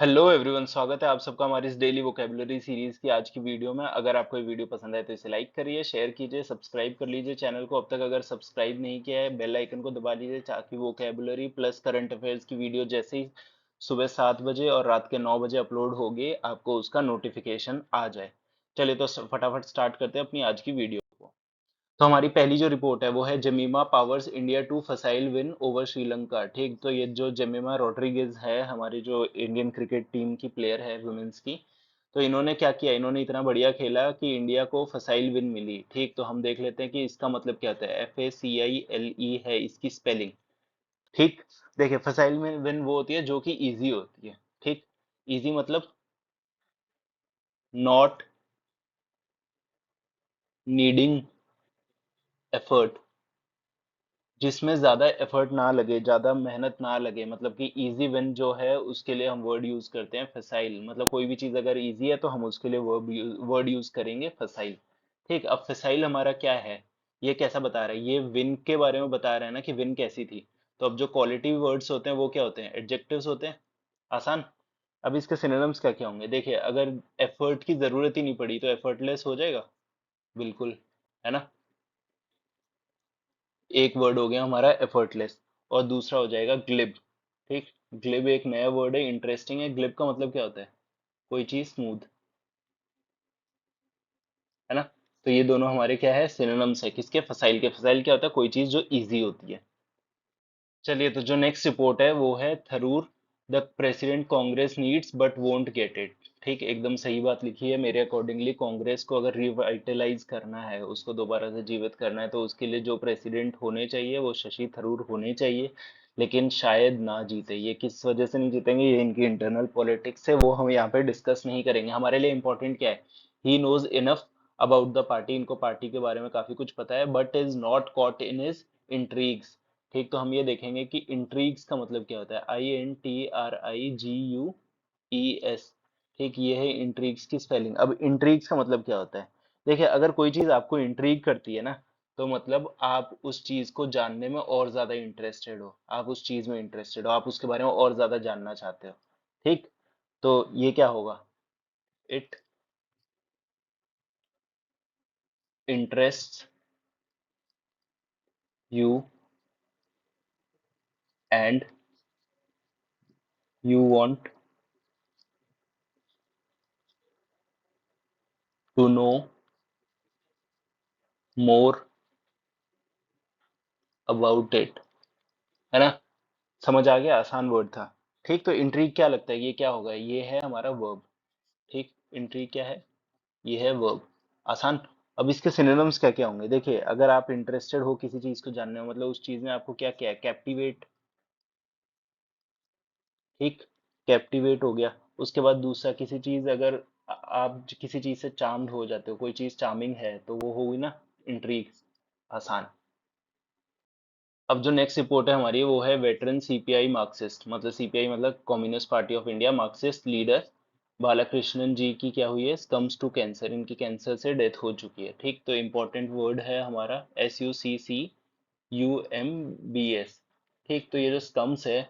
Hello everyone, स्वागत है आप सबका हमारी इस डेली वोकेबलरी सीरीज की आज की वीडियो में। अगर आपको ये वीडियो पसंद आए तो इसे लाइक करिए, शेयर कीजिए, सब्सक्राइब कर लीजिए चैनल को। अब तक अगर सब्सक्राइब नहीं किया है, बेल आइकन को दबा लीजिए ताकि वोकेबलरी प्लस करंट अफेयर्स की वीडियो जैसे ही सुबह 7 बजे और रात के 9 बजे अपलोड होगी आपको उसका नोटिफिकेशन आ जाए। चलिए तो फटाफट स्टार्ट करते हैं अपनी आज की वीडियो को। तो हमारी पहली जो रिपोर्ट है वो है Jemimah powers India to facile win over Sri Lanka. ठीक, तो ये जो जमीमा रोड्रिगेज है, हमारी जो इंडियन क्रिकेट टीम की प्लेयर है वुमेन्स की, तो इन्होंने क्या किया, इन्होंने इतना बढ़िया खेला कि इंडिया को फसाइल विन मिली। ठीक, तो हम देख लेते हैं कि इसका मतलब क्या होता है। FACILE है इसकी स्पेलिंग। ठीक, देखिए फसाइल में विन वो होती है जो कि इजी होती है। ठीक, इजी मतलब नॉट नीडिंग एफर्ट, जिसमें ज्यादा एफर्ट ना लगे, ज्यादा मेहनत ना लगे, मतलब कि इजी विन जो है उसके लिए हम वर्ड यूज करते हैं फसाइल। मतलब कोई भी चीज अगर इजी है तो हम उसके लिए वर्ड यूज करेंगे फसाइल। ठीक, अब फसाइल हमारा क्या है, ये कैसा बता रहा है, ये विन के बारे में बता रहा है ना कि विन कैसी थी। तो अब जो क्वालिटी वर्ड्स होते हैं वो क्या होते हैं, एडजेक्टिव्स होते हैं। आसान। अब इसके सिनोनिम्स क्या क्या होंगे, देखिए अगर एफर्ट की जरूरत ही नहीं पड़ी तो एफर्टलेस हो जाएगा, बिल्कुल, है ना। एक वर्ड हो गया हमारा एफर्टलेस, और दूसरा हो जाएगा ग्लिब। ठीक, ग्लिब एक नया वर्ड है, इंटरेस्टिंग है। ग्लिब का मतलब क्या होता है, कोई चीज स्मूथ, है ना। तो ये दोनों हमारे क्या है, सिनोनिम्स है किसके, फसाइल के। फसाइल क्या होता है, कोई चीज जो इजी होती है। चलिए तो जो नेक्स्ट रिपोर्ट है वो है Tharoor the president Congress needs but won't get it. ठीक, एकदम सही बात लिखी है मेरे अकॉर्डिंगली। कांग्रेस को अगर रिवाइटलाइज करना है, उसको दोबारा से जीवित करना है, तो उसके लिए जो प्रेसिडेंट होने चाहिए वो शशि थरूर होने चाहिए। लेकिन शायद ना जीते। ये किस वजह से नहीं जीतेंगे, ये इनकी इंटरनल पॉलिटिक्स है, वो हम यहाँ पे डिस्कस नहीं करेंगे। हमारे लिए इंपॉर्टेंट क्या है, he knows enough about the party, इनको पार्टी के बारे में काफी कुछ पता है, but is not caught in his intrigues. ठीक, तो हम ये देखेंगे कि इंट्रीग्स का मतलब क्या होता है, INTRIGUES। ठीक, ये है इंट्रीग्स की स्पेलिंग। अब इंट्रीग्स का मतलब क्या होता है, देखिए अगर कोई चीज आपको इंट्रीग करती है ना, तो मतलब आप उस चीज को जानने में और ज्यादा इंटरेस्टेड हो, आप उस चीज में इंटरेस्टेड हो, आप उसके बारे में और ज्यादा जानना चाहते हो। ठीक, तो ये क्या होगा, it interest you and you want to know more about it, है ना। समझ आ गया, आसान वर्ड था। ठीक, तो इंट्रीग क्या लगता है, ये क्या होगा, ये है हमारा वर्ब। ठीक, इंट्रीग क्या है, ये है वर्ब। आसान। अब इसके सिनोनिम्स क्या क्या होंगे, देखिए अगर आप इंटरेस्टेड हो किसी चीज को जानने में, मतलब उस चीज में आपको क्या क्या है, कैप्टिवेट। ठीक, कैप्टिवेट हो गया। उसके बाद दूसरा, किसी चीज अगर आप किसी चीज से चार्म्ड हो जाते हो, कोई चीज चार्मिंग है, तो वो होगी ना इंट्रीग। आसान। अब जो नेक्स्ट रिपोर्ट है हमारी वो है वेटरन सीपीआई मार्क्सिस्ट, मतलब सीपीआई मतलब communist party of India, Marxist leader Balakrishnan ji की क्या हुई है, स्कम्स टू कैंसर, इनकी कैंसर से डेथ हो चुकी है। ठीक, तो इंपॉर्टेंट वर्ड है हमारा SUCCUMBS। ठीक, तो ये जो स्कम्स है,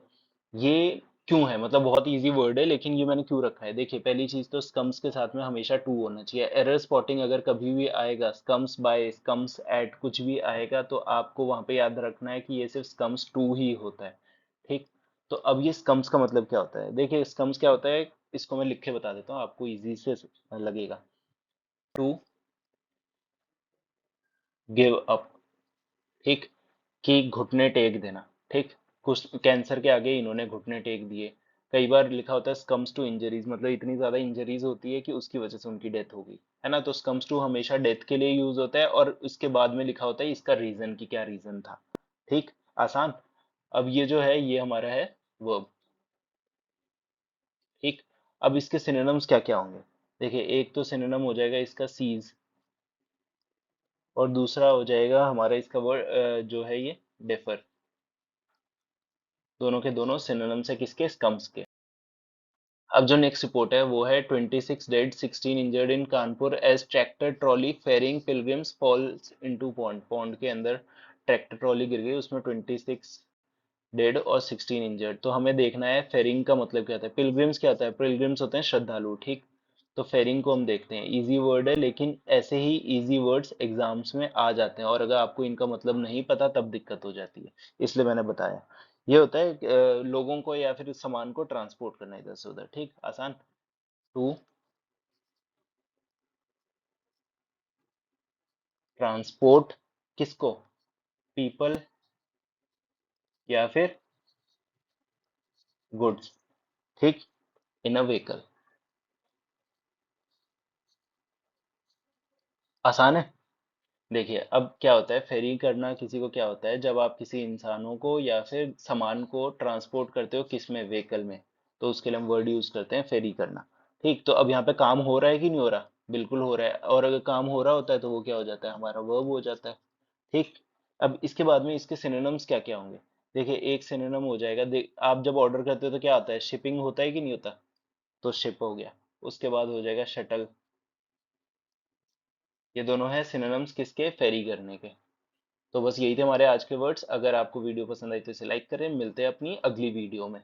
ये क्यों है, मतलब बहुत इजी वर्ड है लेकिन ये मैंने क्यों रखा है। देखिए पहली चीज तो स्कम्स के साथ में हमेशा टू होना चाहिए। एरर स्पॉटिंग अगर कभी भी आएगा, स्कम्स बाय, स्कम्स एट, कुछ भी आएगा तो आपको वहां पे याद रखना है कि ये सिर्फ स्कम्स टू ही होता है। ठीक, तो अब ये स्कम्स का मतलब क्या होता है, देखिए स्कम्स क्या होता है, इसको मैं लिख के बता देता हूँ, आपको इजी से लगेगा। To give up. ठीक, कि घुटने टेक देना। ठीक, कुछ कैंसर के आगे इन्होंने घुटने टेक दिए। कई बार लिखा होता है स्कम्स टू इंजरीज, मतलब इतनी ज्यादा इंजरीज होती है कि उसकी वजह से उनकी डेथ हो गई, है ना। तो स्कम्स टू हमेशा डेथ के लिए यूज होता है, और उसके बाद में लिखा होता है इसका रीजन, की क्या रीजन था। ठीक, आसान। अब ये जो है ये हमारा है वर्ब। ठीक, अब इसके सिनोनिम्स क्या क्या होंगे, देखिए एक तो सिनोनिम हो जाएगा इसका सीज, और दूसरा हो जाएगा हमारा इसका वर्ड जो है ये डिफर। दोनों के दोनों सिनोनिम्स है किसके, स्कम्स के। अब जो नेक्स्ट रिपोर्ट है वो है 26 dead 16 injured in Kanpur as tractor trolley ferrying pilgrims falls into pond. Pond के अंदर ट्रैक्टर ट्रॉली गिर गई, उसमें 26 डेड और 16 इंजर्ड। तो हमें देखना है फेरिंग का मतलब क्या होता है। पिलग्रिम्स क्या होता है, पिलग्रिम्स होते हैं श्रद्धालु, ठीक। तो फेरिंग को हम देखते हैं, इजी वर्ड है लेकिन ऐसे ही इजी वर्ड्स एग्जाम्स में आ जाते हैं, और अगर आपको इनका मतलब नहीं पता तब दिक्कत हो जाती है, इसलिए मैंने बताया। ये होता है लोगों को या फिर सामान को ट्रांसपोर्ट करना इधर से उधर, ठीक, आसान। टू ट्रांसपोर्ट किसको, पीपल या फिर गुड्स, ठीक, इन अ व्हीकल। आसान है। देखिए अब क्या होता है, फेरी करना किसी को क्या होता है, जब आप किसी इंसानों को या फिर सामान को ट्रांसपोर्ट करते हो, किस में, व्हीकल में, तो उसके लिए हम वर्ड यूज करते हैं फेरी करना। ठीक, तो अब यहाँ पे काम हो रहा है कि नहीं हो रहा, बिल्कुल हो रहा है, और अगर काम हो रहा होता है तो वो क्या हो जाता है, हमारा वर्ब हो जाता है। ठीक। अब इसके बाद में इसके सिनोनिम्स क्या क्या होंगे। देखिए एक सिनोनिम हो जाएगा, आप जब ऑर्डर करते हो तो क्या आता है, शिपिंग होता है कि नहीं होता, तो शिप हो गया। उसके बाद हो जाएगा शटल। ये दोनों हैं सिनोनिम्स किसके, फेरी करने के। तो बस यही थे हमारे आज के वर्ड्स। अगर आपको वीडियो पसंद आई तो इसे लाइक करें, मिलते हैं अपनी अगली वीडियो में।